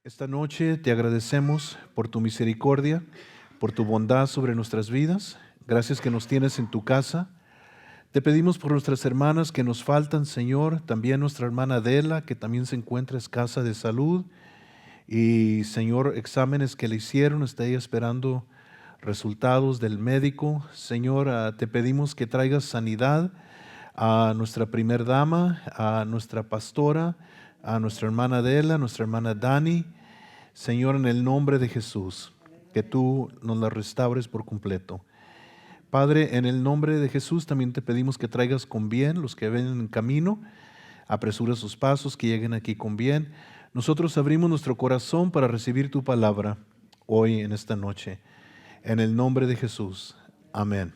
Esta noche te agradecemos por tu misericordia, por tu bondad sobre nuestras vidas. Gracias que nos tienes en tu casa. Te pedimos por nuestras hermanas que nos faltan, Señor, también nuestra hermana Adela, que también se encuentra escasa de salud. Y, Señor, exámenes que le hicieron, está ella esperando resultados del médico. Señor, te pedimos que traigas sanidad a nuestra primer dama, a nuestra pastora, a nuestra hermana Adela, a nuestra hermana Dani. Señor, en el nombre de Jesús, que tú nos la restaures por completo. Padre, en el nombre de Jesús también te pedimos que traigas con bien los que ven en camino, apresura sus pasos, que lleguen aquí con bien. Nosotros abrimos nuestro corazón para recibir tu palabra hoy en esta noche. En el nombre de Jesús. Amén.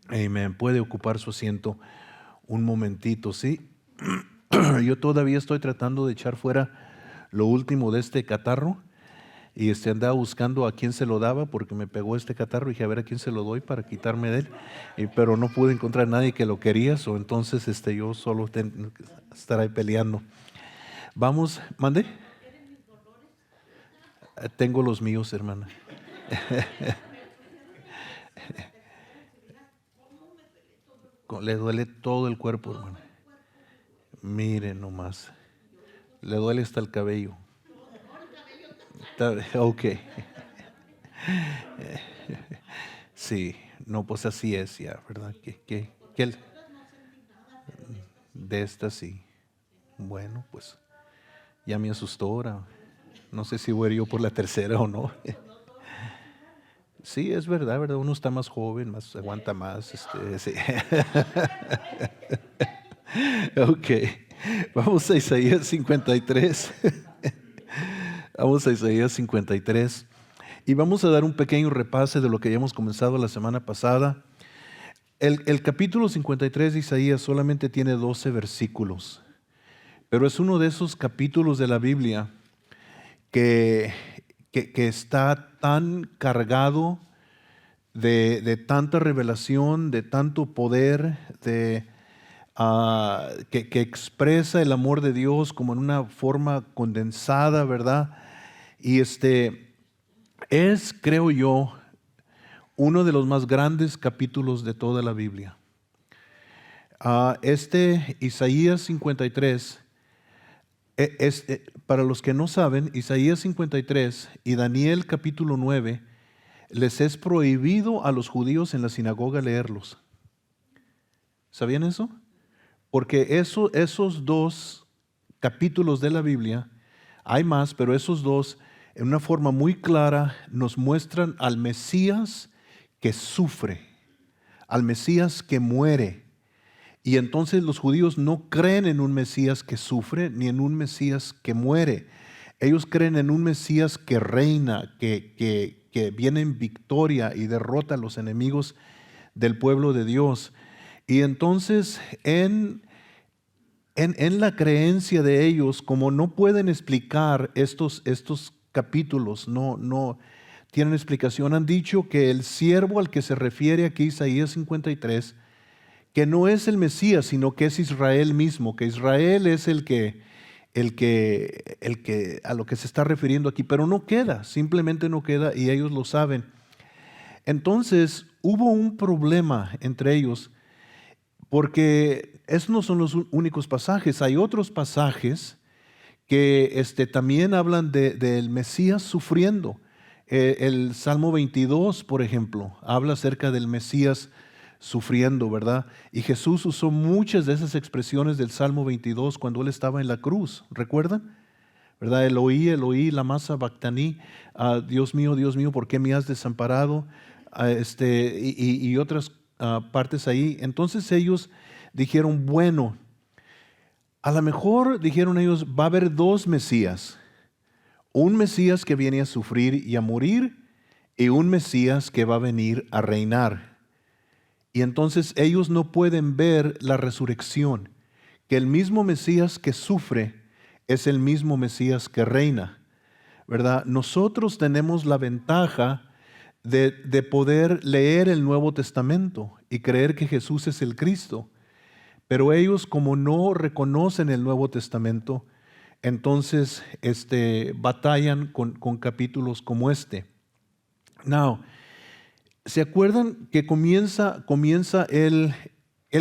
Amén. Puede ocupar su asiento un momentito, ¿sí? Yo todavía estoy tratando de echar fuera lo último de este catarro y andaba buscando a quién se lo daba porque me pegó este catarro y dije a ver a quién se lo doy para quitarme de él, pero no pude encontrar a nadie que lo quería, entonces yo solo tengo que estar ahí peleando. Vamos, ¿mande? Tengo los míos, hermana. Le duele todo el cuerpo, hermana. Mire nomás. Le duele hasta el cabello. Ok. Sí, no, pues así es ya, ¿verdad? De esta sí. Bueno, pues ya me asustó ahora. No sé si voy yo por la tercera o no. Sí, es verdad, ¿verdad? Uno está más joven, más aguanta más. Sí. Ok, vamos a Isaías 53. Vamos a Isaías 53 y vamos a dar un pequeño repase de lo que habíamos comenzado la semana pasada. El capítulo 53 de Isaías solamente tiene 12 versículos, pero es uno de esos capítulos de la Biblia que está tan cargado de tanta revelación, de tanto poder, que expresa el amor de Dios como en una forma condensada, ¿verdad? Y es, creo yo, uno de los más grandes capítulos de toda la Biblia. Isaías 53, para los que no saben, Isaías 53 y Daniel capítulo 9, les es prohibido a los judíos en la sinagoga leerlos. ¿Sabían eso? Porque esos dos capítulos de la Biblia, hay más, pero esos dos, en una forma muy clara, nos muestran al Mesías que sufre, al Mesías que muere. Y entonces los judíos no creen en un Mesías que sufre, ni en un Mesías que muere. Ellos creen en un Mesías que reina, que viene en victoria y derrota a los enemigos del pueblo de Dios. Y entonces en la creencia de ellos, como no pueden explicar estos capítulos, no tienen explicación, han dicho que el siervo al que se refiere aquí Isaías 53, que no es el Mesías, sino que es Israel mismo, que Israel es el que a lo que se está refiriendo aquí, pero no queda, simplemente no queda y ellos lo saben. Entonces hubo un problema entre ellos, porque esos no son los únicos pasajes, hay otros pasajes que también hablan del Mesías sufriendo. El Salmo 22, por ejemplo, habla acerca del Mesías sufriendo, ¿verdad? Y Jesús usó muchas de esas expresiones del Salmo 22 cuando Él estaba en la cruz, ¿recuerdan? ¿Verdad? Eloí, Eloí, lama sabactaní, Dios mío, ¿por qué me has desamparado? Y otras partes ahí. Entonces ellos dijeron, bueno, a lo mejor, dijeron ellos, va a haber dos Mesías. Un Mesías que viene a sufrir y a morir y un Mesías que va a venir a reinar. Y entonces ellos no pueden ver la resurrección, que el mismo Mesías que sufre es el mismo Mesías que reina, ¿verdad? Nosotros tenemos la ventaja de poder leer el Nuevo Testamento y creer que Jesús es el Cristo. Pero ellos, como no reconocen el Nuevo Testamento, entonces batallan con capítulos como este. Now, ¿se acuerdan que comienza el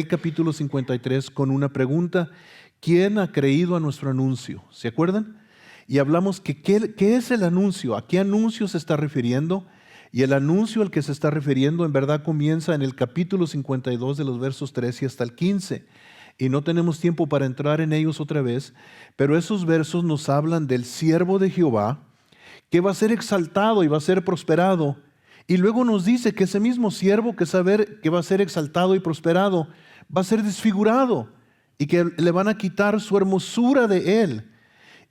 capítulo 53 con una pregunta? ¿Quién ha creído a nuestro anuncio? ¿Se acuerdan? Y hablamos que ¿qué es el anuncio? ¿A qué anuncio se está refiriendo? Y el anuncio al que se está refiriendo en verdad comienza en el capítulo 52 de los versos 13 hasta el 15. Y no tenemos tiempo para entrar en ellos otra vez, pero esos versos nos hablan del siervo de Jehová que va a ser exaltado y va a ser prosperado. Y luego nos dice que ese mismo siervo que va a ser exaltado y prosperado va a ser desfigurado y que le van a quitar su hermosura de él.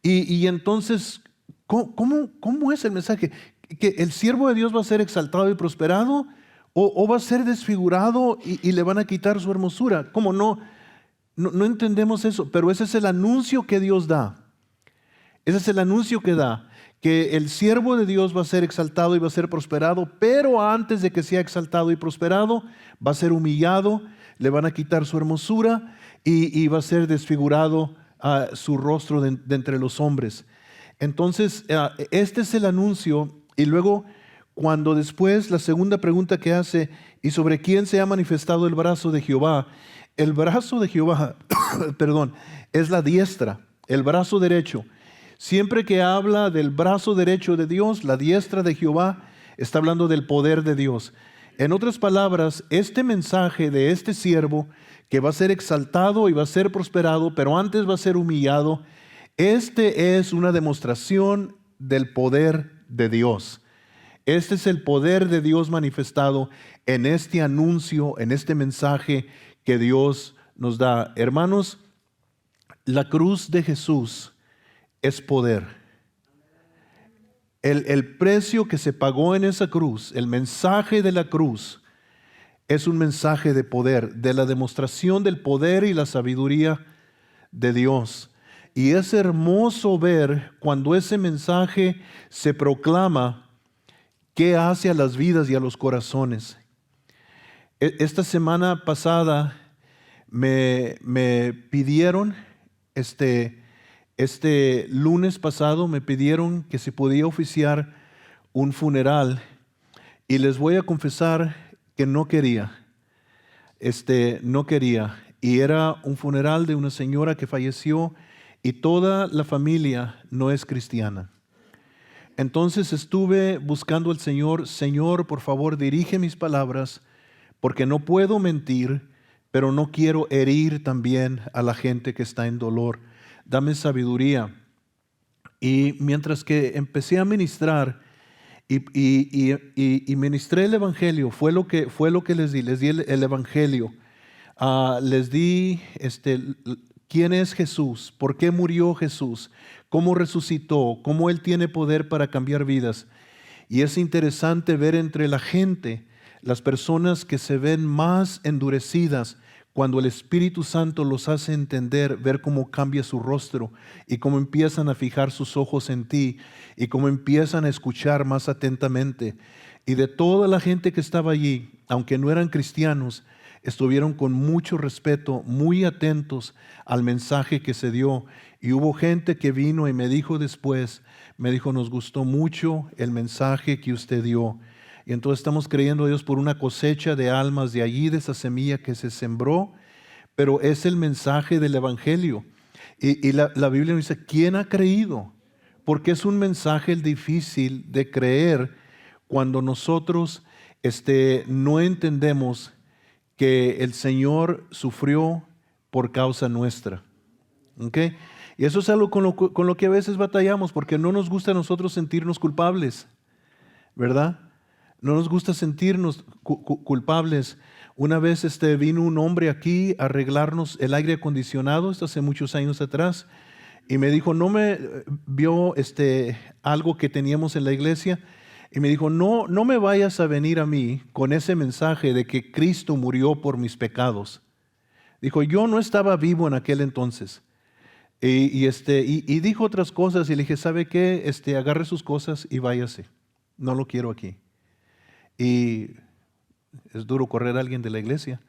Y entonces, ¿cómo es el mensaje? ¿Que el siervo de Dios va a ser exaltado y prosperado? ¿O va a ser desfigurado y le van a quitar su hermosura? ¿Cómo no? No entendemos eso, pero ese es el anuncio que Dios da. Ese es el anuncio que da, que el siervo de Dios va a ser exaltado y va a ser prosperado, pero antes de que sea exaltado y prosperado, va a ser humillado, le van a quitar su hermosura y va a ser desfigurado su rostro de entre los hombres. Entonces, este es el anuncio. Y luego, cuando después la segunda pregunta que hace, ¿y sobre quién se ha manifestado el brazo de Jehová? El brazo de Jehová, perdón, es la diestra, el brazo derecho. Siempre que habla del brazo derecho de Dios, la diestra de Jehová, está hablando del poder de Dios. En otras palabras, este mensaje de este siervo que va a ser exaltado y va a ser prosperado, pero antes va a ser humillado, este es una demostración del poder de Dios. Este es el poder de Dios manifestado en este anuncio, en este mensaje que Dios nos da. Hermanos, la cruz de Jesús es poder. El precio que se pagó en esa cruz, el mensaje de la cruz, es un mensaje de poder, de la demostración del poder y la sabiduría de Dios. Y es hermoso ver cuando ese mensaje se proclama, qué hace a las vidas y a los corazones. Esta semana pasada me pidieron, este lunes pasado me pidieron que se podía oficiar un funeral y les voy a confesar que no quería. No quería. Y era un funeral de una señora que falleció y toda la familia no es cristiana. Entonces estuve buscando al Señor. Señor, por favor, dirige mis palabras, porque no puedo mentir, pero no quiero herir también a la gente que está en dolor. Dame sabiduría. Y mientras que empecé a ministrar y ministré el Evangelio, fue lo que les di el Evangelio. Les di quién es Jesús, por qué murió Jesús, cómo resucitó, cómo Él tiene poder para cambiar vidas. Y es interesante ver entre la gente las personas que se ven más endurecidas cuando el Espíritu Santo los hace entender, ver cómo cambia su rostro y cómo empiezan a fijar sus ojos en ti y cómo empiezan a escuchar más atentamente. Y de toda la gente que estaba allí, aunque no eran cristianos, estuvieron con mucho respeto, muy atentos al mensaje que se dio. Y hubo gente que vino y me dijo después, nos gustó mucho el mensaje que usted dio. Y entonces estamos creyendo a Dios por una cosecha de almas de allí, de esa semilla que se sembró, pero es el mensaje del Evangelio. Y la Biblia nos dice, ¿quién ha creído? Porque es un mensaje difícil de creer cuando nosotros no entendemos que el Señor sufrió por causa nuestra. ¿Okay? Y eso es algo con lo que a veces batallamos, porque no nos gusta a nosotros sentirnos culpables, ¿verdad? No nos gusta sentirnos culpables. Una vez vino un hombre aquí a arreglarnos el aire acondicionado, esto hace muchos años atrás, y me dijo, no me vio algo que teníamos en la iglesia, y me dijo, no me vayas a venir a mí con ese mensaje de que Cristo murió por mis pecados. Dijo, yo no estaba vivo en aquel entonces. Y dijo otras cosas y le dije, ¿sabe qué? Agarre sus cosas y váyase. No lo quiero aquí. Y es duro correr a alguien de la iglesia,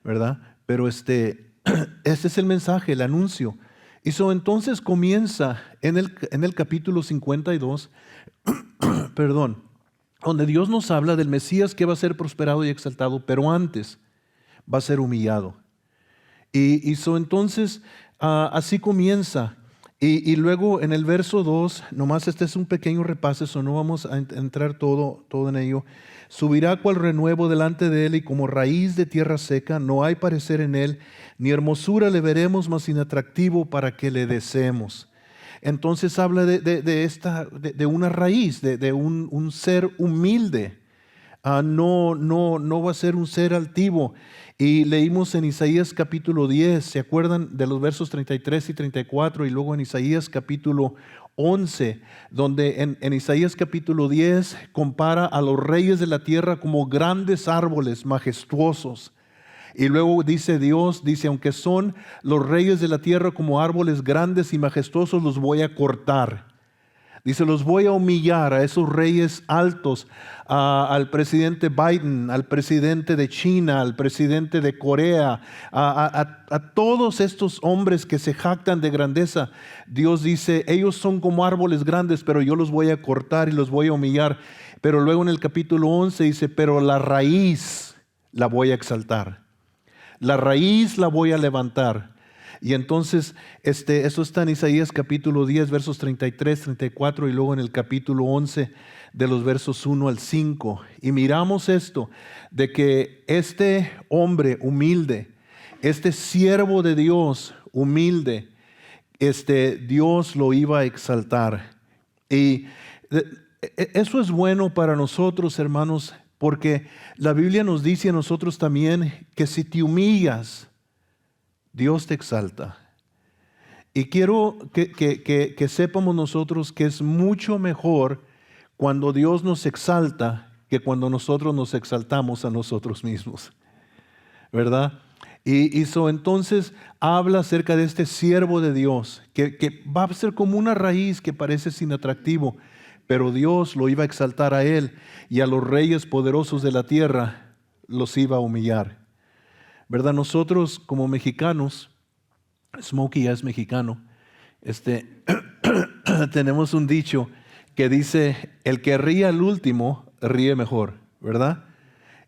¿verdad? Pero este es el mensaje, el anuncio. Entonces comienza en el capítulo 52, perdón, donde Dios nos habla del Mesías que va a ser prosperado y exaltado, pero antes va a ser humillado. Entonces así comienza. Y luego en el verso 2, nomás este es un pequeño repaso, eso no vamos a entrar todo en ello. Subirá cual renuevo delante de él y como raíz de tierra seca, no hay parecer en él, ni hermosura le veremos, más inatractivo para que le deseemos. Entonces habla de una raíz, de un ser humilde. No va a ser un ser altivo. Y leímos en Isaías capítulo 10, ¿se acuerdan de los versos 33 y 34? Y luego en Isaías capítulo 11, donde en Isaías capítulo 10 compara a los reyes de la tierra como grandes árboles majestuosos. Y luego dice Dios, aunque son los reyes de la tierra como árboles grandes y majestuosos, los voy a cortar. Dice, los voy a humillar a esos reyes altos, al presidente Biden, al presidente de China, al presidente de Corea, a todos estos hombres que se jactan de grandeza. Dios dice, ellos son como árboles grandes, pero yo los voy a cortar y los voy a humillar. Pero luego en el capítulo 11 dice, pero la raíz la voy a exaltar. La raíz la voy a levantar. Y entonces eso está en Isaías capítulo 10, versos 33, 34 y luego en el capítulo 11 de los versos 1 al 5. Y miramos esto, de que este hombre humilde, este siervo de Dios humilde, Dios lo iba a exaltar. Y eso es bueno para nosotros, hermanos, porque la Biblia nos dice a nosotros también que si te humillas, Dios te exalta. Y quiero que sepamos nosotros que es mucho mejor cuando Dios nos exalta que cuando nosotros nos exaltamos a nosotros mismos, ¿verdad? Entonces habla acerca de este siervo de Dios que va a ser como una raíz que parece sin atractivo, pero Dios lo iba a exaltar a él y a los reyes poderosos de la tierra los iba a humillar. ¿Verdad? Nosotros como mexicanos, Smokey ya es mexicano, tenemos un dicho que dice, el que ríe al último, ríe mejor, ¿verdad?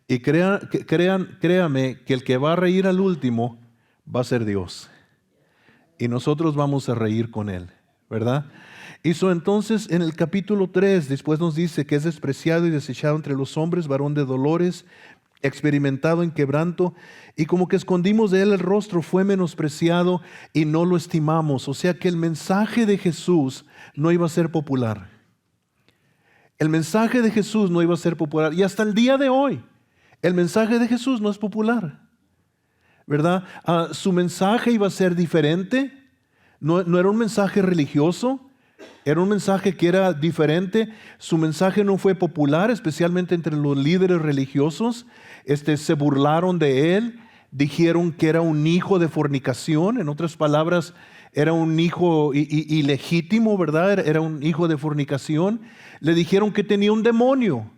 Y créame que el que va a reír al último va a ser Dios. Y nosotros vamos a reír con Él, ¿verdad? Entonces en el capítulo 3, después nos dice que es despreciado y desechado entre los hombres, varón de dolores, experimentado en quebranto, y como que escondimos de él el rostro, fue menospreciado y no lo estimamos. O sea que el mensaje de Jesús no iba a ser popular. El mensaje de Jesús no iba a ser popular. Y hasta el día de hoy, el mensaje de Jesús no es popular, ¿verdad? Su mensaje iba a ser diferente. No era un mensaje religioso. Era un mensaje que era diferente. Su mensaje no fue popular, especialmente entre los líderes religiosos. Se burlaron de él, dijeron que era un hijo de fornicación. En otras palabras, era un hijo ilegítimo, ¿verdad? Era un hijo de fornicación. Le dijeron que tenía un demonio,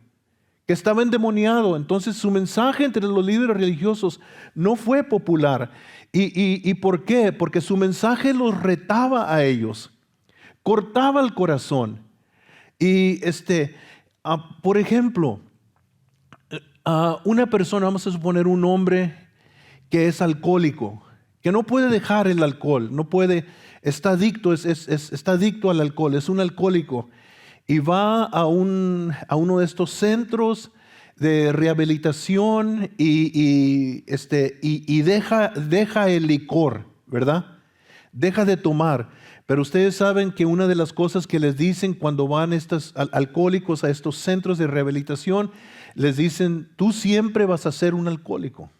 que estaba endemoniado. Entonces su mensaje entre los líderes religiosos no fue popular. ¿Y por qué? Porque su mensaje los retaba a ellos. Cortaba el corazón. Por ejemplo, una persona, vamos a suponer un hombre que es alcohólico, que no puede dejar el alcohol, está adicto, está adicto al alcohol, es un alcohólico, y va a uno de estos centros de rehabilitación y deja el licor, ¿verdad? Deja de tomar. Pero ustedes saben que una de las cosas que les dicen cuando van estos alcohólicos a estos centros de rehabilitación, les dicen, tú siempre vas a ser un alcohólico.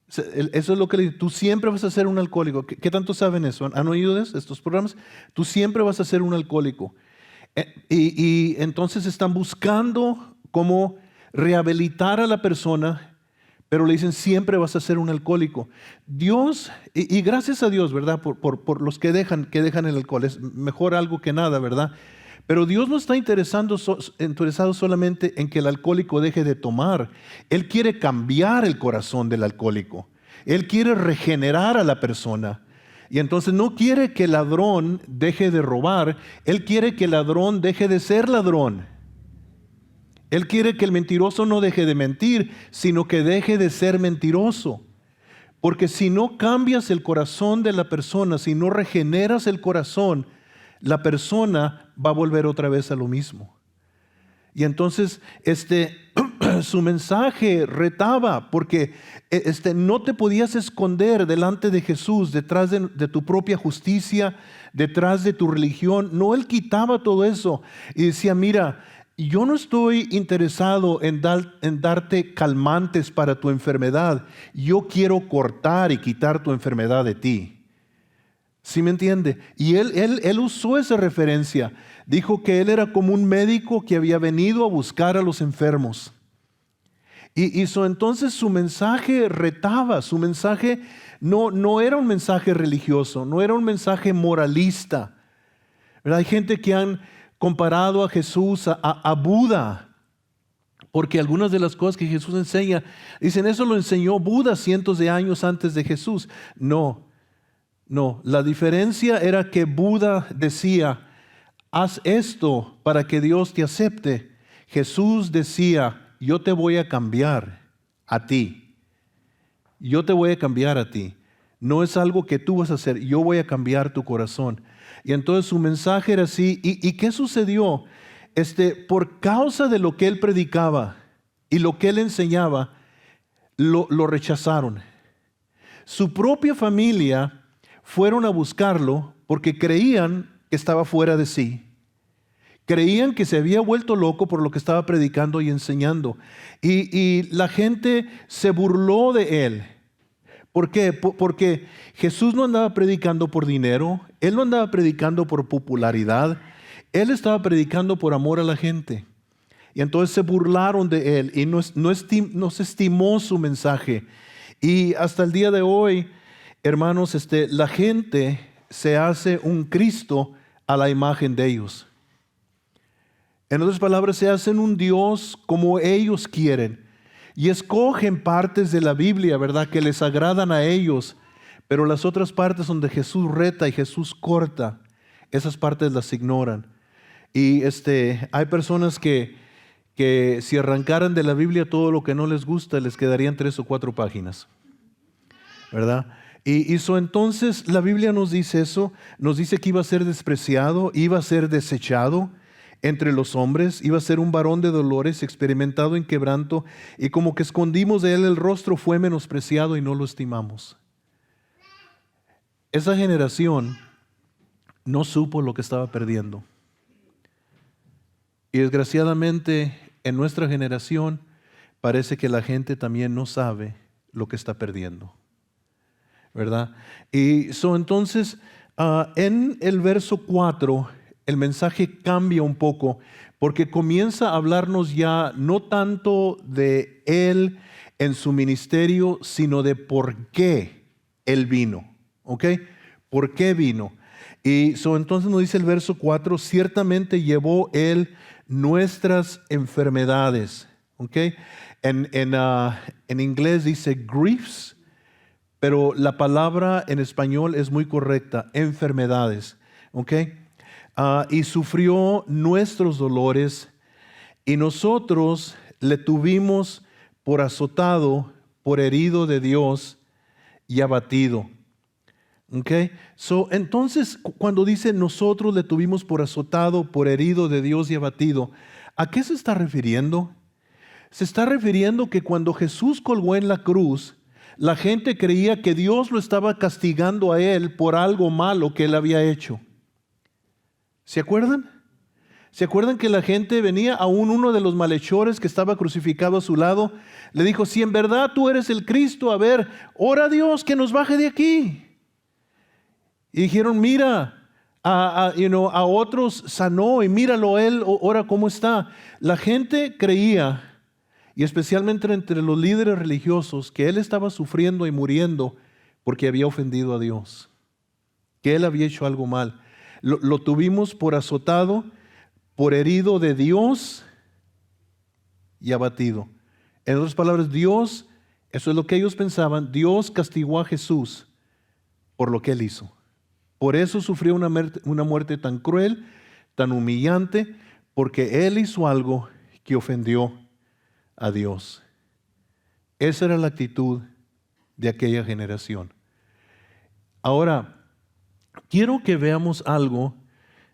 Eso es lo que le dicen, tú siempre vas a ser un alcohólico. ¿Qué tanto saben eso? ¿Han oído de estos programas? Tú siempre vas a ser un alcohólico. Y entonces están buscando cómo rehabilitar a la persona, pero le dicen, siempre vas a ser un alcohólico. Dios, y gracias a Dios, ¿verdad? Por los que dejan el alcohol. Es mejor algo que nada, ¿verdad? Pero Dios no está interesado solamente en que el alcohólico deje de tomar. Él quiere cambiar el corazón del alcohólico. Él quiere regenerar a la persona. Y entonces no quiere que el ladrón deje de robar, Él quiere que el ladrón deje de ser ladrón. Él quiere que el mentiroso no deje de mentir, sino que deje de ser mentiroso. Porque si no cambias el corazón de la persona, si no regeneras el corazón, la persona va a volver otra vez a lo mismo. Y entonces su mensaje retaba, porque no te podías esconder delante de Jesús, detrás de tu propia justicia, detrás de tu religión. No, Él quitaba todo eso y decía, mira, yo no estoy interesado en darte calmantes para tu enfermedad. Yo quiero cortar y quitar tu enfermedad de ti. ¿Sí me entiende? Y él usó esa referencia. Dijo que Él era como un médico que había venido a buscar a los enfermos. Entonces su mensaje retaba, su mensaje no era un mensaje religioso, no era un mensaje moralista. ¿Verdad? Hay gente que han comparado a Jesús a Buda, porque algunas de las cosas que Jesús enseña, dicen, eso lo enseñó Buda cientos de años antes de Jesús. No, la diferencia era que Buda decía, haz esto para que Dios te acepte. Jesús decía, yo te voy a cambiar a ti. Yo te voy a cambiar a ti. No es algo que tú vas a hacer, yo voy a cambiar tu corazón. Y entonces su mensaje era así. ¿Y qué sucedió? Por causa de lo que Él predicaba y lo que Él enseñaba, lo rechazaron. Su propia familia fueron a buscarlo porque creían que estaba fuera de sí. Creían que se había vuelto loco por lo que estaba predicando y enseñando. Y la gente se burló de Él. ¿Por qué? Porque Jesús no andaba predicando por dinero, Él no andaba predicando por popularidad, Él estaba predicando por amor a la gente. Y entonces se burlaron de Él y no se estimó su mensaje. Y hasta el día de hoy, hermanos, la gente se hace un Cristo a la imagen de ellos. En otras palabras, se hacen un Dios como ellos quieren. Y escogen partes de la Biblia, ¿verdad?, que les agradan a ellos, pero las otras partes donde Jesús reta y Jesús corta, esas partes las ignoran. Y hay personas que si arrancaran de la Biblia todo lo que no les gusta, les quedarían 3 o 4 páginas, ¿verdad? Entonces la Biblia nos dice eso, nos dice que iba a ser despreciado, iba a ser desechado entre los hombres, iba a ser un varón de dolores, experimentado en quebranto, y como que escondimos de Él el rostro, fue menospreciado y no lo estimamos. Esa generación no supo lo que estaba perdiendo. Y desgraciadamente en nuestra generación parece que la gente también no sabe lo que está perdiendo, ¿verdad? Entonces, en el verso 4, el mensaje cambia un poco porque comienza a hablarnos ya no tanto de Él en su ministerio, sino de por qué Él vino. ¿Ok? ¿Por qué vino? Entonces nos dice el verso 4, ciertamente llevó Él nuestras enfermedades. ¿Ok? En inglés dice griefs, pero la palabra en español es muy correcta, enfermedades. ¿Ok? Y sufrió nuestros dolores, y nosotros le tuvimos por azotado, por herido de Dios y abatido. Okay. Entonces, cuando dice nosotros le tuvimos por azotado, por herido de Dios y abatido, ¿a qué se está refiriendo? Se está refiriendo que cuando Jesús colgó en la cruz, la gente creía que Dios lo estaba castigando a Él por algo malo que Él había hecho. ¿Se acuerdan? ¿Se acuerdan que la gente venía, aún uno de los malhechores que estaba crucificado a su lado, le dijo, si en verdad tú eres el Cristo, a ver, ora a Dios que nos baje de aquí? Y dijeron, mira, a otros sanó y míralo él, ahora cómo está. La gente creía, y especialmente entre los líderes religiosos, que él estaba sufriendo y muriendo porque había ofendido a Dios, que él había hecho algo mal. Lo tuvimos por azotado, por herido de Dios y abatido. En otras palabras, Dios, eso es lo que ellos pensaban, Dios castigó a Jesús por lo que él hizo. Por eso sufrió una muerte tan cruel, tan humillante, porque él hizo algo que ofendió a Dios. Esa era la actitud de aquella generación. Ahora, quiero que veamos algo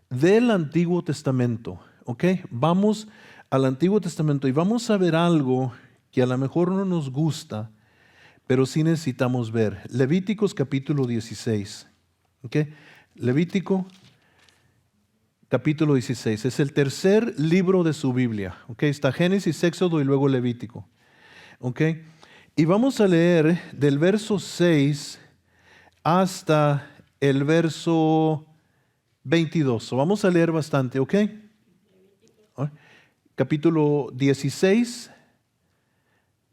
del Antiguo Testamento, ¿ok? Vamos al Antiguo Testamento y vamos a ver algo que a lo mejor no nos gusta, pero sí necesitamos ver. Levíticos capítulo 16, ¿ok? Levítico capítulo 16, es el tercer libro de su Biblia, ¿ok? Está Génesis, Éxodo y luego Levítico, ¿ok? Y vamos a leer del verso 6 hasta el verso 22. Vamos a leer bastante, ¿ok? Capítulo 16,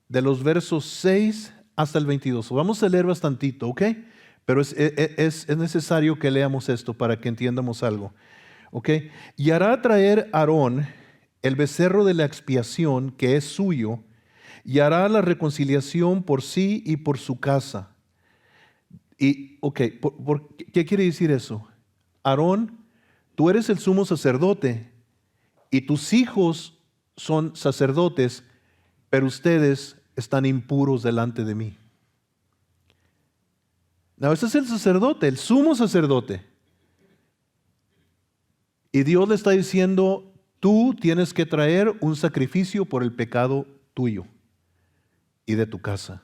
de los versos 6 hasta el 22. Vamos a leer bastantito, ¿ok? Pero es necesario que leamos esto para que entiendamos algo, ¿ok? Y hará traer Aarón el becerro de la expiación que es suyo, y hará la reconciliación por sí y por su casa. Y, ok, ¿qué quiere decir eso? Aarón, tú eres el sumo sacerdote y tus hijos son sacerdotes, pero ustedes están impuros delante de mí. No, ese es el sacerdote, el sumo sacerdote. Y Dios le está diciendo, tú tienes que traer un sacrificio por el pecado tuyo y de tu casa.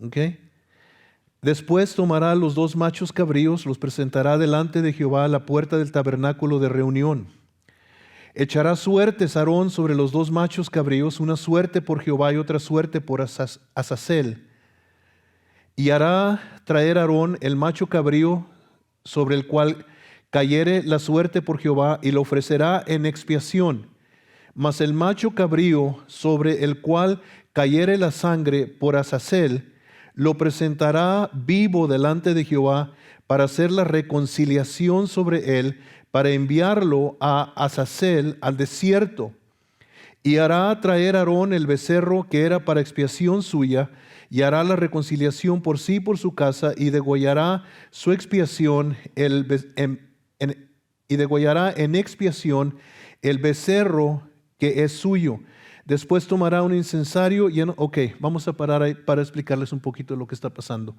¿Ok? Después tomará los 2 machos cabríos, los presentará delante de Jehová a la puerta del tabernáculo de reunión. Echará suertes Aarón sobre los 2 machos cabríos, una suerte por Jehová y otra suerte por Azazel. Y hará traer Aarón el macho cabrío sobre el cual cayere la suerte por Jehová y lo ofrecerá en expiación. Mas el macho cabrío sobre el cual cayere la sangre por Azazel, lo presentará vivo delante de Jehová para hacer la reconciliación sobre él, para enviarlo a Azazel al desierto. Y hará traer Aarón el becerro que era para expiación suya, y hará la reconciliación por sí y por su casa, y degollará su expiación y degollará en expiación el becerro que es suyo. Después tomará un incensario y vamos a parar ahí para explicarles un poquito lo que está pasando.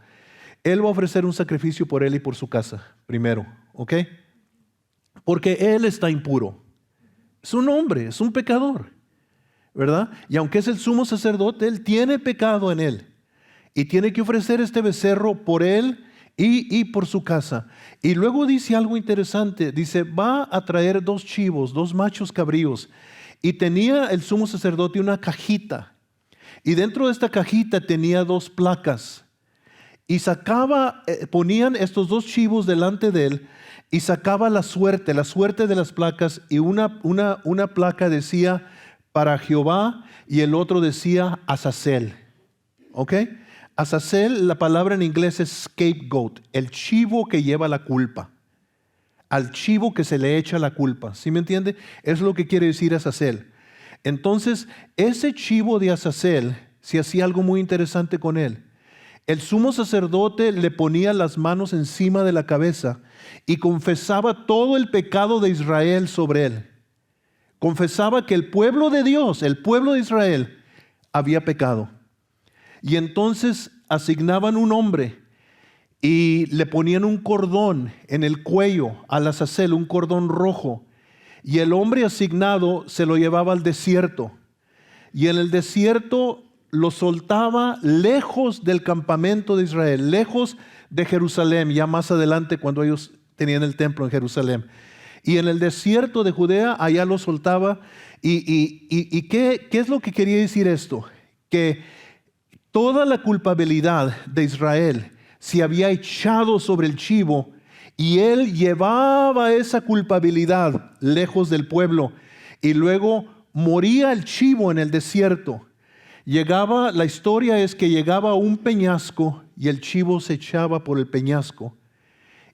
Él va a ofrecer un sacrificio por él y por su casa, primero, ¿ok? Porque él está impuro. Es un hombre, es un pecador, ¿verdad? Y aunque es el sumo sacerdote, él tiene pecado en él. Y tiene que ofrecer este becerro por él y por su casa. Y luego dice algo interesante, dice, va a traer 2 chivos, 2 machos cabríos. Y tenía el sumo sacerdote una cajita. Y dentro de esta cajita tenía 2 placas. Y ponían estos 2 chivos delante de él y sacaba la suerte de las placas. Y una placa decía para Jehová y el otro decía Azazel. ¿Ok? Azazel, la palabra en inglés es scapegoat, el chivo que lleva la culpa. Al chivo que se le echa la culpa. ¿Sí me entiende? Es lo que quiere decir Azazel. Entonces, ese chivo de Azazel se hacía algo muy interesante con él. El sumo sacerdote le ponía las manos encima de la cabeza y confesaba todo el pecado de Israel sobre él. Confesaba que el pueblo de Dios, el pueblo de Israel, había pecado. Y entonces asignaban un hombre y le ponían un cordón en el cuello al Azazel, un cordón rojo. Y el hombre asignado se lo llevaba al desierto. Y en el desierto lo soltaba lejos del campamento de Israel, lejos de Jerusalén, ya más adelante cuando ellos tenían el templo en Jerusalén. Y en el desierto de Judea, allá lo soltaba. ¿Y qué es lo que quería decir esto? Que toda la culpabilidad de Israel se había echado sobre el chivo y él llevaba esa culpabilidad lejos del pueblo y luego moría el chivo en el desierto. La historia es que llegaba a un peñasco y el chivo se echaba por el peñasco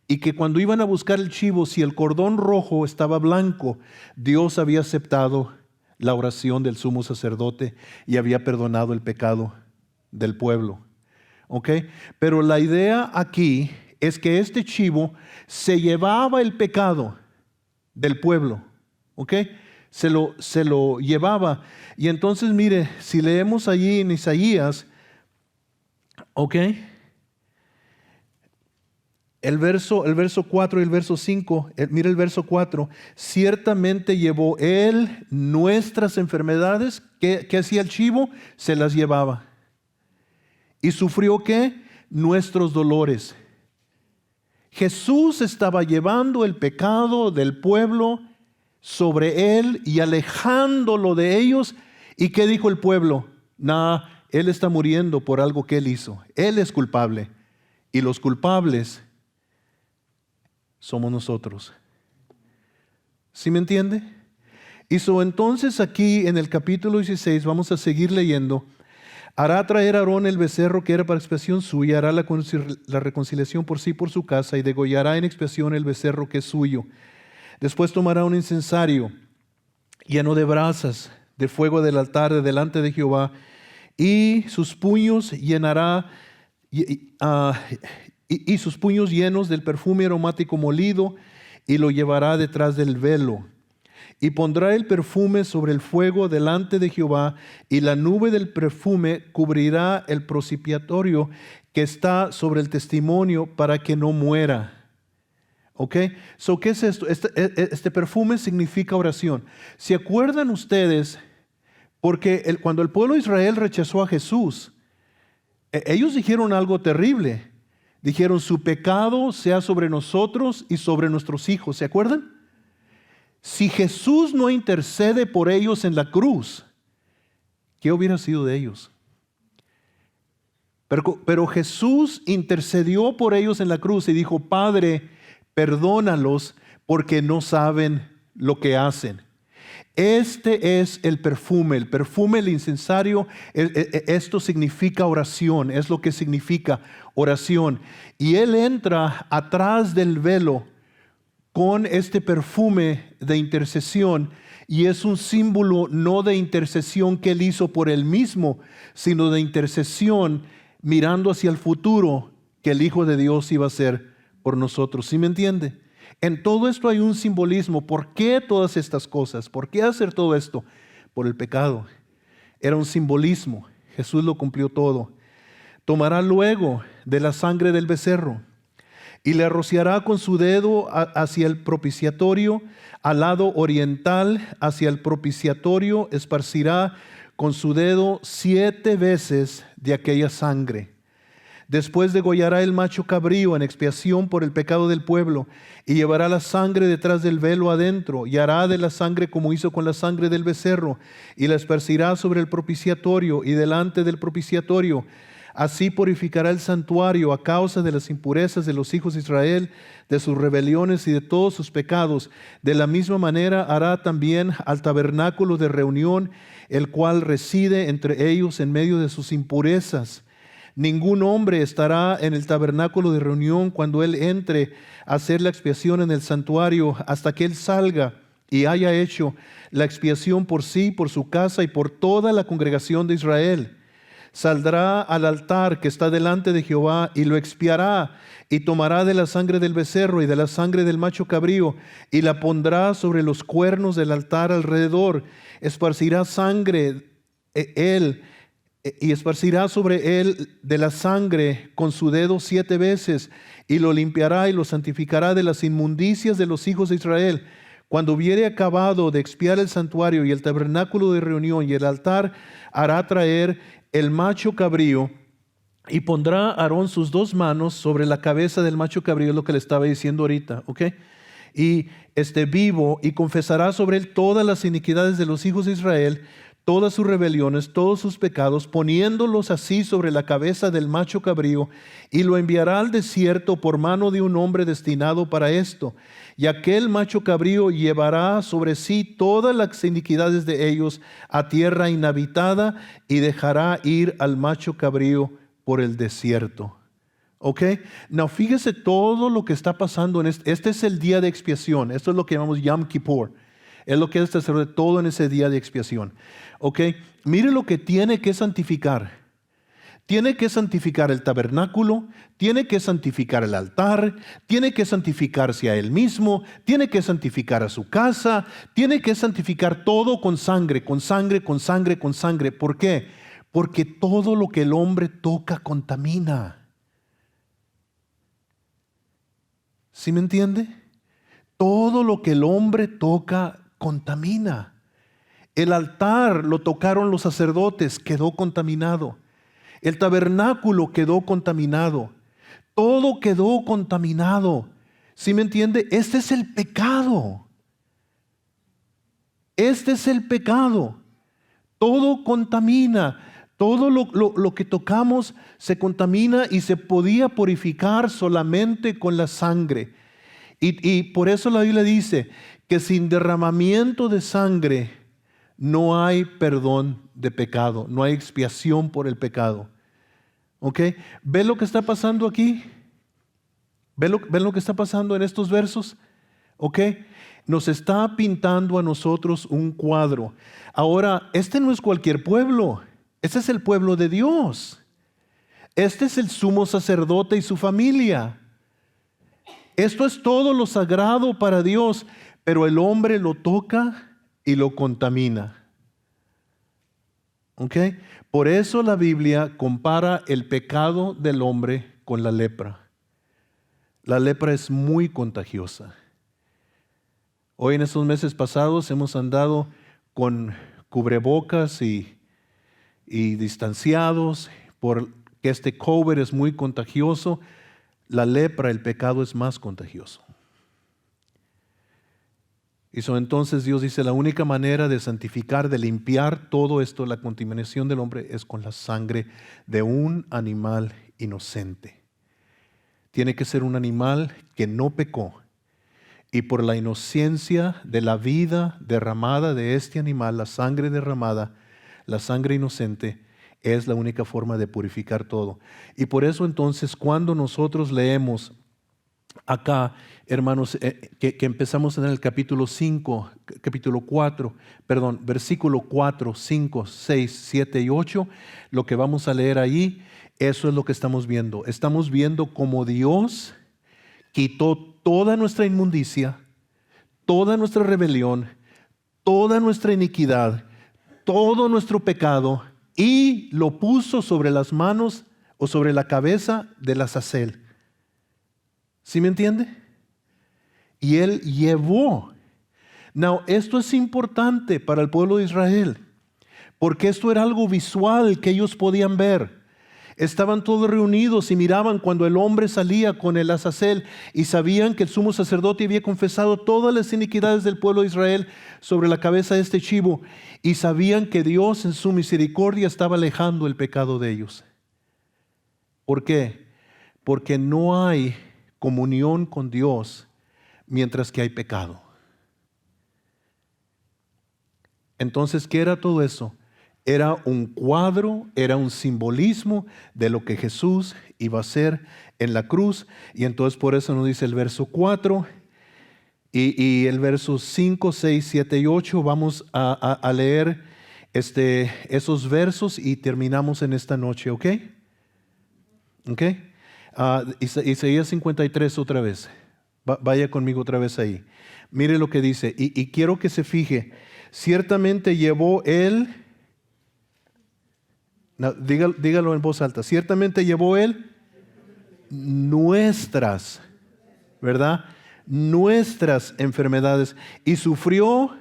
y que cuando iban a buscar el chivo, si el cordón rojo estaba blanco, Dios había aceptado la oración del sumo sacerdote y había perdonado el pecado del pueblo. ¿ok? Pero la idea aquí es que este chivo se llevaba el pecado del pueblo, ¿ok? Se lo llevaba. Y entonces, mire, si leemos allí en Isaías, ¿ok? El verso 4 y el verso 5, mire el verso 4, ciertamente llevó Él nuestras enfermedades. ¿Qué hacía el chivo? Se las llevaba. ¿Y sufrió qué? Nuestros dolores. Jesús estaba llevando el pecado del pueblo sobre Él y alejándolo de ellos. ¿Y qué dijo el pueblo? Él está muriendo por algo que Él hizo. Él es culpable. Y los culpables somos nosotros. ¿Sí me entiende? Entonces aquí en el capítulo 16 vamos a seguir leyendo. Hará traer a Aarón el becerro que era para expiación suya, hará la reconciliación por sí por su casa y degollará en expiación el becerro que es suyo. Después tomará un incensario lleno de brasas de fuego del altar de delante de Jehová y sus puños llenará y sus puños llenos del perfume aromático molido, y lo llevará detrás del velo. Y pondrá el perfume sobre el fuego delante de Jehová, y la nube del perfume cubrirá el propiciatorio que está sobre el testimonio para que no muera. ¿Ok? ¿Qué es esto? Este perfume significa oración. ¿Se acuerdan ustedes? Porque cuando el pueblo de Israel rechazó a Jesús, ellos dijeron algo terrible. Dijeron, su pecado sea sobre nosotros y sobre nuestros hijos. ¿Se acuerdan? Si Jesús no intercede por ellos en la cruz, ¿qué hubiera sido de ellos? Pero Jesús intercedió por ellos en la cruz y dijo, Padre, perdónalos porque no saben lo que hacen. Este es el perfume, el incensario. Esto significa oración, es lo que significa oración. Y Él entra atrás del velo con este perfume de intercesión, y es un símbolo no de intercesión que Él hizo por Él mismo, sino de intercesión mirando hacia el futuro que el Hijo de Dios iba a hacer por nosotros. ¿Sí me entiende? En todo esto hay un simbolismo. ¿Por qué todas estas cosas? ¿Por qué hacer todo esto? Por el pecado. Era un simbolismo. Jesús lo cumplió todo. Tomará luego de la sangre del becerro y le rociará con su dedo hacia el propiciatorio, al lado oriental hacia el propiciatorio, esparcirá con su dedo 7 veces de aquella sangre. Después degollará el macho cabrío en expiación por el pecado del pueblo, y llevará la sangre detrás del velo adentro, y hará de la sangre como hizo con la sangre del becerro, y la esparcirá sobre el propiciatorio y delante del propiciatorio. Así purificará el santuario a causa de las impurezas de los hijos de Israel, de sus rebeliones y de todos sus pecados. De la misma manera hará también al tabernáculo de reunión, el cual reside entre ellos en medio de sus impurezas. Ningún hombre estará en el tabernáculo de reunión cuando él entre a hacer la expiación en el santuario, hasta que él salga y haya hecho la expiación por sí, por su casa y por toda la congregación de Israel. Saldrá al altar que está delante de Jehová y lo expiará, y tomará de la sangre del becerro y de la sangre del macho cabrío y la pondrá sobre los cuernos del altar alrededor. Esparcirá sangre y esparcirá sobre él de la sangre con su dedo 7 veces, y lo limpiará y lo santificará de las inmundicias de los hijos de Israel. Cuando hubiere acabado de expiar el santuario y el tabernáculo de reunión y el altar, hará traer el macho cabrío, y pondrá Aarón sus 2 manos sobre la cabeza del macho cabrío, lo que le estaba diciendo ahorita, ¿ok? Y vivo, y confesará sobre él todas las iniquidades de los hijos de Israel, todas sus rebeliones, todos sus pecados, poniéndolos así sobre la cabeza del macho cabrío, y lo enviará al desierto por mano de un hombre destinado para esto. Y aquel macho cabrío llevará sobre sí todas las iniquidades de ellos a tierra inhabitada, y dejará ir al macho cabrío por el desierto. ¿Ok? Now, fíjese todo lo que está pasando en este es el día de expiación. Esto es lo que llamamos Yom Kippur. Es lo que es hacer todo en ese día de expiación. ¿Ok? Mire lo que tiene que santificar. tiene que santificar el tabernáculo, tiene que santificar el altar, tiene que santificarse a él mismo, tiene que santificar a su casa, tiene que santificar todo con sangre, con sangre, con sangre, con sangre. ¿Por qué? Porque todo lo que el hombre toca contamina. ¿Sí me entiende? Todo lo que el hombre toca contamina. El altar lo tocaron los sacerdotes, quedó contaminado. El tabernáculo quedó contaminado. Todo quedó contaminado. ¿Sí me entiende? Este es el pecado. Este es el pecado. Todo contamina. Todo lo que tocamos se contamina y se podía purificar solamente con la sangre. Y por eso la Biblia dice que sin derramamiento de sangre no hay perdón de pecado, no hay expiación por el pecado. ¿Ok? ¿Ven lo que está pasando aquí? ¿Ven lo que está pasando en estos versos? ¿Ok? Nos está pintando a nosotros un cuadro. Ahora, este no es cualquier pueblo. Este es el pueblo de Dios. Este es el sumo sacerdote y su familia. Esto es todo lo sagrado para Dios, pero el hombre lo toca y lo contamina. ¿Ok? Por eso la Biblia compara el pecado del hombre con la lepra. La lepra es muy contagiosa. Hoy en estos meses pasados hemos andado con cubrebocas y distanciados porque este COVID es muy contagioso. La lepra, el pecado es más contagioso. Y entonces Dios dice, la única manera de santificar, de limpiar todo esto, la contaminación del hombre, es con la sangre de un animal inocente. Tiene que ser un animal que no pecó. Y por la inocencia de la vida derramada de este animal, la sangre derramada, la sangre inocente, es la única forma de purificar todo. Y por eso entonces cuando nosotros leemos acá, hermanos, que empezamos en el versículo 4, 5, 6, 7 y 8, lo que vamos a leer ahí, eso es lo que estamos viendo. Estamos viendo cómo Dios quitó toda nuestra inmundicia, toda nuestra rebelión, toda nuestra iniquidad, todo nuestro pecado y lo puso sobre las manos o sobre la cabeza del Azazel. ¿Sí me entiende? Y él llevó. Now, esto es importante para el pueblo de Israel, porque esto era algo visual que ellos podían ver. Estaban todos reunidos y miraban cuando el hombre salía con el Azazel y sabían que el sumo sacerdote había confesado todas las iniquidades del pueblo de Israel sobre la cabeza de este chivo y sabían que Dios en su misericordia estaba alejando el pecado de ellos. ¿Por qué? Porque no hay comunión con Dios mientras que hay pecado. Entonces, ¿qué era todo eso? Era un cuadro, era un simbolismo de lo que Jesús iba a hacer en la cruz. Y entonces por eso nos dice el verso 4 y el verso 5, 6, 7 y 8. Vamos a leer esos versos y terminamos en esta noche, ¿ok? ¿Ok? Isaías 53 otra vez. Vaya conmigo otra vez ahí. Mire lo que dice. Y quiero que se fije. Ciertamente llevó él... No, dígalo en voz alta. Ciertamente llevó él nuestras, ¿verdad? Nuestras enfermedades y sufrió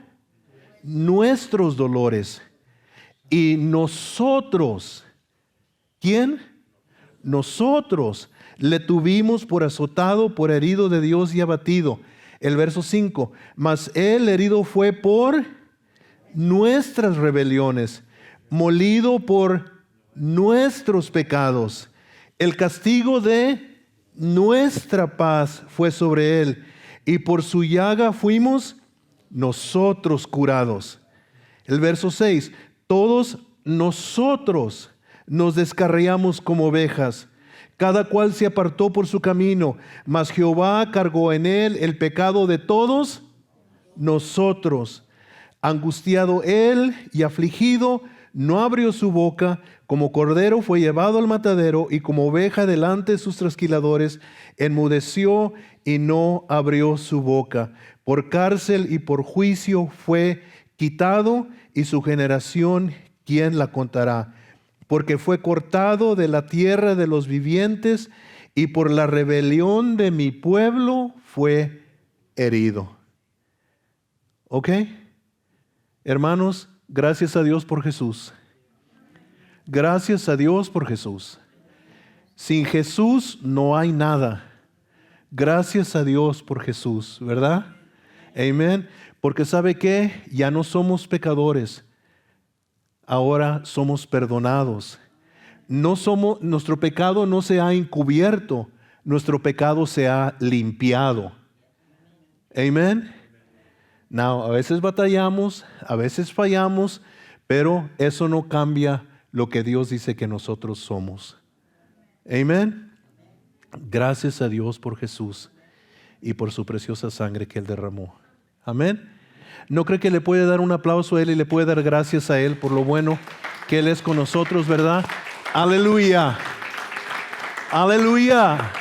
nuestros dolores. Y nosotros, ¿quién? Nosotros le tuvimos por azotado, por herido de Dios y abatido. El verso 5, mas él herido fue por nuestras rebeliones, molido por nuestros pecados. El castigo de nuestra paz fue sobre él, y por su llaga fuimos nosotros curados. El verso 6, todos nosotros nos descarriamos como ovejas, cada cual se apartó por su camino, mas Jehová cargó en él el pecado de todos nosotros. Angustiado él y afligido, no abrió su boca, como cordero fue llevado al matadero, y como oveja delante de sus trasquiladores, enmudeció y no abrió su boca. Por cárcel y por juicio fue quitado, y su generación, ¿quién la contará? Porque fue cortado de la tierra de los vivientes, y por la rebelión de mi pueblo fue herido. ¿Ok? Hermanos, gracias a Dios por Jesús. Gracias a Dios por Jesús. Sin Jesús no hay nada. Gracias a Dios por Jesús, ¿verdad? Amén. Porque ¿sabe qué? Ya no somos pecadores. Ahora somos perdonados. Nuestro pecado no se ha encubierto, nuestro pecado se ha limpiado. Amén. Now, a veces batallamos, a veces fallamos, pero eso no cambia lo que Dios dice que nosotros somos. Amén. Gracias a Dios por Jesús y por su preciosa sangre que Él derramó. Amén. ¿No cree que le puede dar un aplauso a Él y le puede dar gracias a Él por lo bueno que Él es con nosotros, verdad? Aleluya. Aleluya.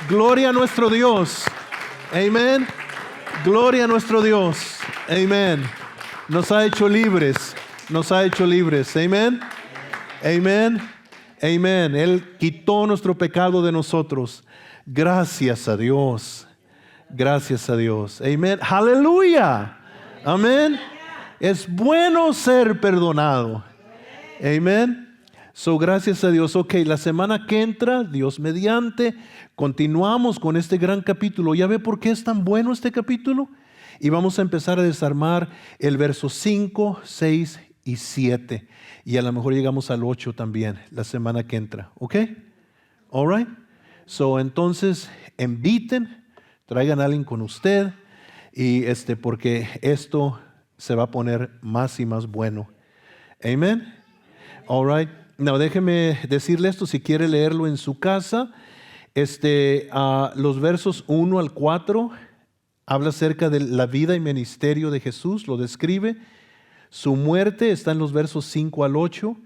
Gloria a nuestro Dios. Amén. Gloria a nuestro Dios. Amén. Nos ha hecho libres. Nos ha hecho libres. Amén. Amén. Amén. Él quitó nuestro pecado de nosotros. Gracias a Dios. Gracias a Dios. Amén. Aleluya. Amén. Es bueno ser perdonado. Amén. So, gracias a Dios. Ok, la semana que entra, Dios mediante, continuamos con este gran capítulo. ¿Ya ve por qué es tan bueno este capítulo? Y vamos a empezar a desarmar el verso 5, 6 y 7. Y a lo mejor llegamos al 8 también la semana que entra. ¿Ok? All right. So, entonces, inviten, traigan a alguien con usted. Y porque esto se va a poner más y más bueno. Amén. All right. No, déjeme decirle esto, si quiere leerlo en su casa. Los versos 1 al 4 habla acerca de la vida y ministerio de Jesús, lo describe. Su muerte está en los versos 5 al 8.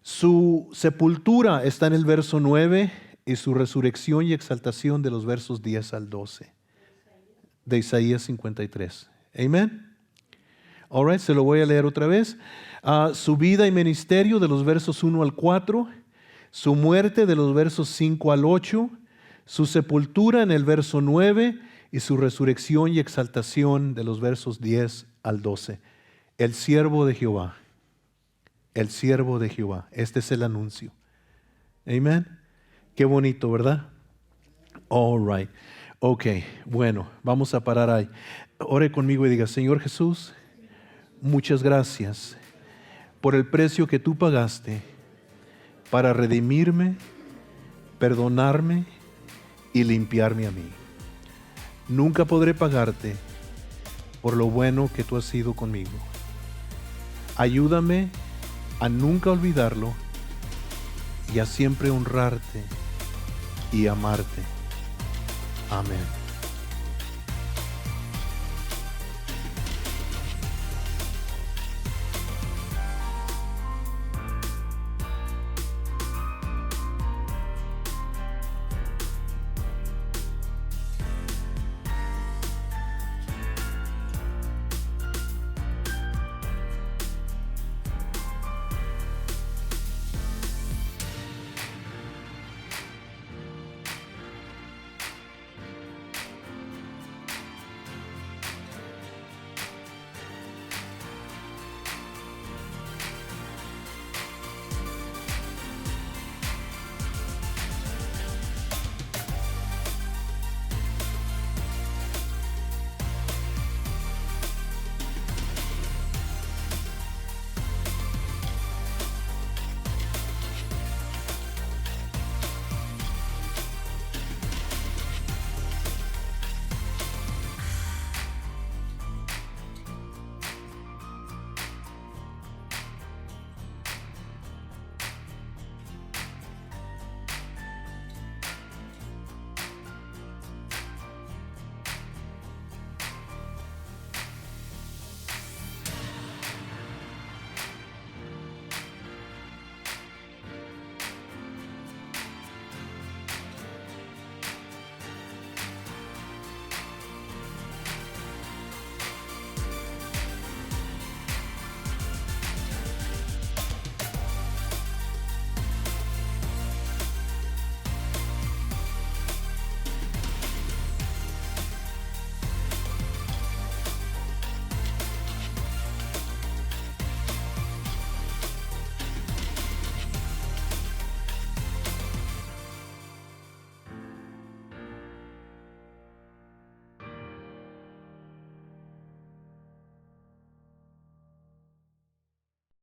Su sepultura está en el verso 9 y su resurrección y exaltación de los versos 10 al 12 de Isaías 53. Amén. All right, se lo voy a leer otra vez. Su vida y ministerio de los versos 1 al 4, su muerte de los versos 5 al 8, su sepultura en el verso 9 y su resurrección y exaltación de los versos 10 al 12. El siervo de Jehová, el siervo de Jehová. Este es el anuncio. Amén. Qué bonito, ¿verdad? All right. Ok, bueno, vamos a parar ahí. Ore conmigo y diga: Señor Jesús, muchas gracias por el precio que tú pagaste para redimirme, perdonarme y limpiarme a mí. Nunca podré pagarte por lo bueno que tú has sido conmigo. Ayúdame a nunca olvidarlo y a siempre honrarte y amarte. Amén.